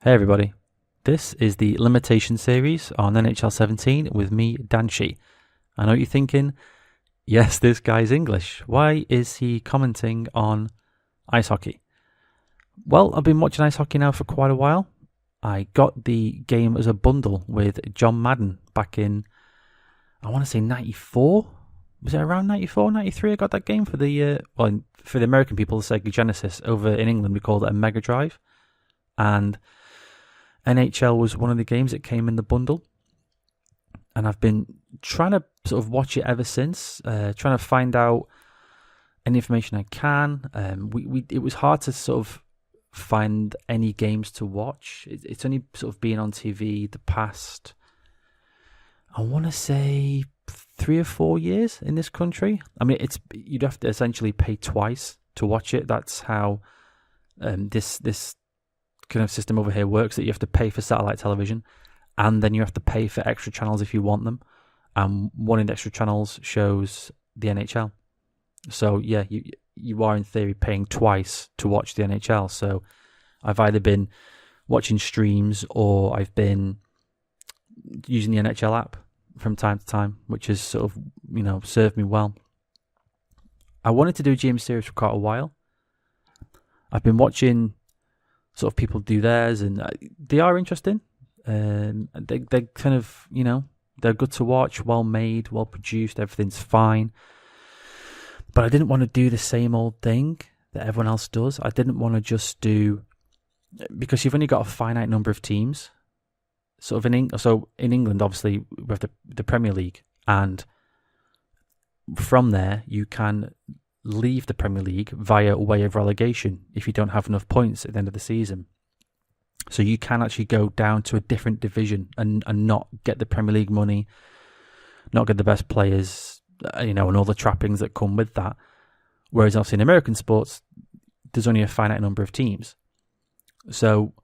Hey everybody, this is the limitation series on NHL 17 with me, Danshi. I know what you're thinking, yes, this guy's English. Why is he commenting on ice hockey? Well, I've been watching ice hockey now for quite a while. I got the game as a bundle with John Madden back in, I want to say 94? Was it around 94, 93 I got that game for the, for the American people, the Sega Genesis. Over in England we called it a Mega Drive. And NHL was one of the games that came in the bundle, and I've been trying to sort of watch it ever since, trying to find out any information I can. It was hard to sort of find any games to watch. It's only sort of been on TV the past, I want to say 3 or 4 years in this country. I mean, you'd have to essentially pay twice to watch it. That's how this kind of system over here works, that you have to pay for satellite television and then you have to pay for extra channels if you want them, and one of the extra channels shows the NHL. So yeah, you are in theory paying twice to watch the NHL. So I've either been watching streams or I've been using the NHL app from time to time, which has sort of, served me well. I wanted to do a GM series for quite a while. I've been watching sort of people do theirs, and they are interesting. They're kind of, they're good to watch, well made, well produced, everything's fine. But I didn't want to do the same old thing that everyone else does. I didn't want to just do, because you've only got a finite number of teams. Sort of in England, obviously, we have the Premier League, and from there you can leave the Premier League via way of relegation if you don't have enough points at the end of the season. So you can actually go down to a different division and not get the Premier League money, not get the best players, and all the trappings that come with that. Whereas obviously in American sports, there's only a finite number of teams. So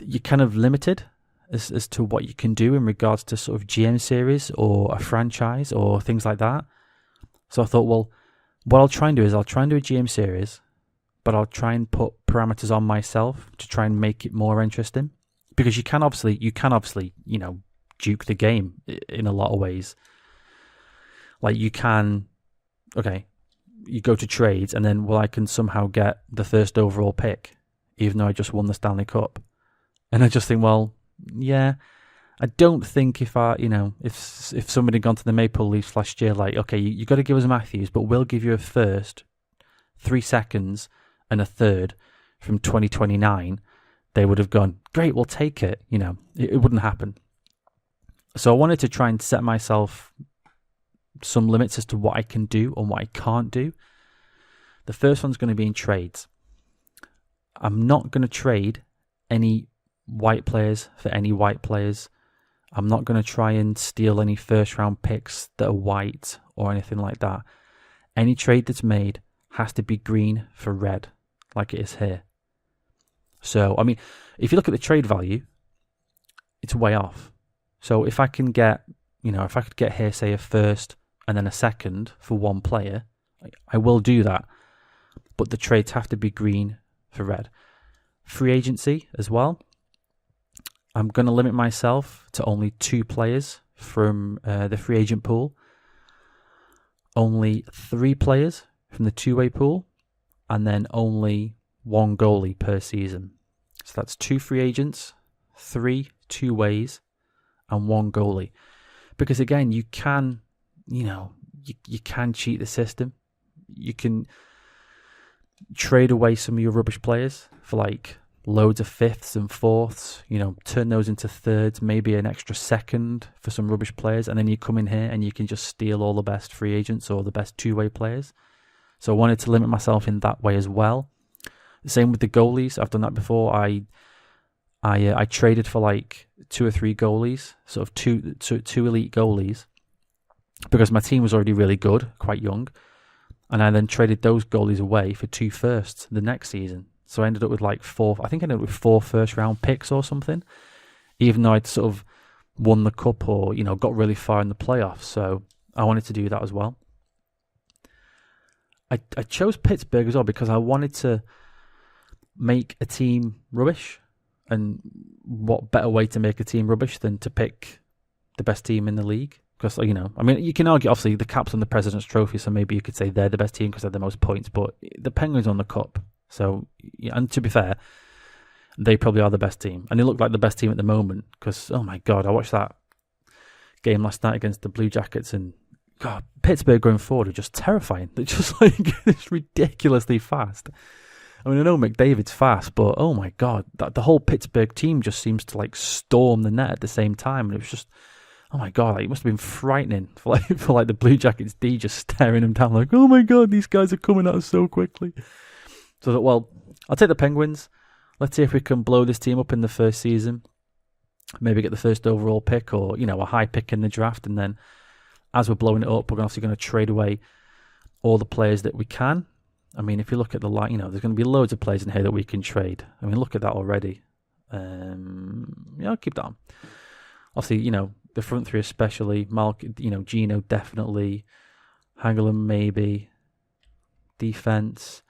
you're kind of limited as to what you can do in regards to sort of GM series or a franchise or things like that. So I thought, well, what I'll try and do is I'll try and do a GM series, but I'll try and put parameters on myself to try and make it more interesting. Because you can obviously, juke the game in a lot of ways. Like you can, you go to trades and then, I can somehow get the first overall pick, even though I just won the Stanley Cup. And I just think, well, yeah, I don't think if somebody had gone to the Maple Leafs last year, you got to give us Matthews, but we'll give you a first, 3 seconds, and a third from 2029, they would have gone, great, we'll take it. It wouldn't happen. So I wanted to try and set myself some limits as to what I can do and what I can't do. The first one's going to be in trades. I'm not going to trade any white players for any white players. I'm not going to try and steal any first round picks that are white or anything like that. Any trade that's made has to be green for red, like it is here. So, I mean, if you look at the trade value, it's way off. So if I can get, if I could get here, say, a first and then a second for one player, I will do that. But the trades have to be green for red. Free agency as well. I'm going to limit myself to only 2 players from the free agent pool, only 3 players from the two-way pool, and then only 1 goalie per season. So that's 2 free agents, 3 two-ways, and 1 goalie. Because again, you can, you can cheat the system. You can trade away some of your rubbish players for loads of fifths and fourths, turn those into thirds, maybe an extra second for some rubbish players, and then you come in here and you can just steal all the best free agents or the best two-way players. So I wanted to limit myself in that way as well. Same with the goalies. I've done that before. I traded for 2 or 3 goalies, sort of two elite goalies, because my team was already really good, quite young, and I then traded those goalies away for 2 firsts the next season. So I ended up with 4 first round picks or something, even though I'd sort of won the cup or, got really far in the playoffs. So I wanted to do that as well. I chose Pittsburgh as well because I wanted to make a team rubbish. And what better way to make a team rubbish than to pick the best team in the league? Because, you know, I mean, you can argue, obviously, the Caps won the President's Trophy, so maybe you could say they're the best team because they have the most points, but the Penguins won the Cup. So, yeah, and to be fair, they probably are the best team. And they look like the best team at the moment because, oh my God, I watched that game last night against the Blue Jackets, and God, Pittsburgh going forward are just terrifying. They're just like, it's ridiculously fast. I mean, I know McDavid's fast, but oh my God, the whole Pittsburgh team just seems to like storm the net at the same time. And it was just, oh my God, like, it must have been frightening for the Blue Jackets D just staring them down like, oh my God, these guys are coming at us so quickly. So I thought, well, I'll take the Penguins. Let's see if we can blow this team up in the first season. Maybe get the first overall pick or, you know, a high pick in the draft. And then as we're blowing it up, we're obviously going to trade away all the players that we can. I mean, if you look at the line, you know, there's going to be loads of players in here that we can trade. I mean, look at that already. Yeah, I'll keep that on. Obviously, you know, the front three especially. Gino definitely. Hagelin maybe. Defense.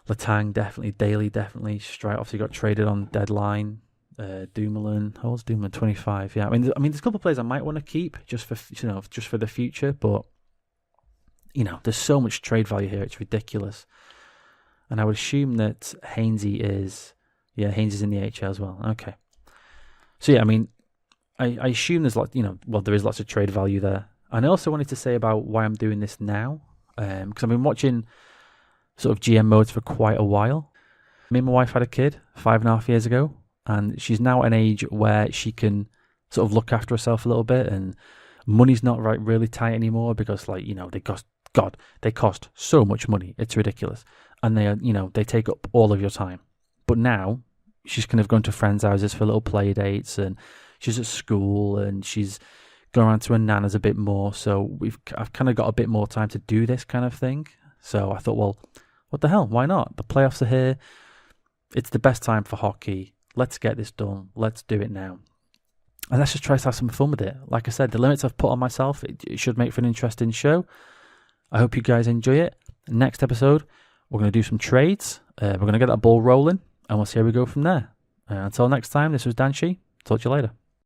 Letang definitely. Daly definitely. Strite obviously got traded on deadline. Dumoulin. How old's Dumoulin? 25. Yeah, I mean, there's a couple of players I might want to keep just for the future, but. You know, there's so much trade value here, it's ridiculous. And I would assume that Hainsey is in the NHL as well. Okay. So yeah, I mean, I assume there's there is lots of trade value there. And I also wanted to say about why I'm doing this now, because I've been watching sort of GM modes for quite a while. Me and my wife had a kid 5.5 years ago, and she's now at an age where she can sort of look after herself a little bit, and money's not really tight anymore because, like, you know, they cost so much money. It's ridiculous. And they take up all of your time. But now she's kind of going to friends' houses for little play dates, and she's at school, and she's going around to her nana's a bit more. So I've kind of got a bit more time to do this kind of thing. So I thought, well, what the hell? Why not? The playoffs are here. It's the best time for hockey. Let's get this done. Let's do it now. And let's just try to have some fun with it. Like I said, the limits I've put on myself, it should make for an interesting show. I hope you guys enjoy it. Next episode, we're going to do some trades. We're going to get that ball rolling, and we'll see how we go from there. Until next time, this was Dan Shee. Talk to you later.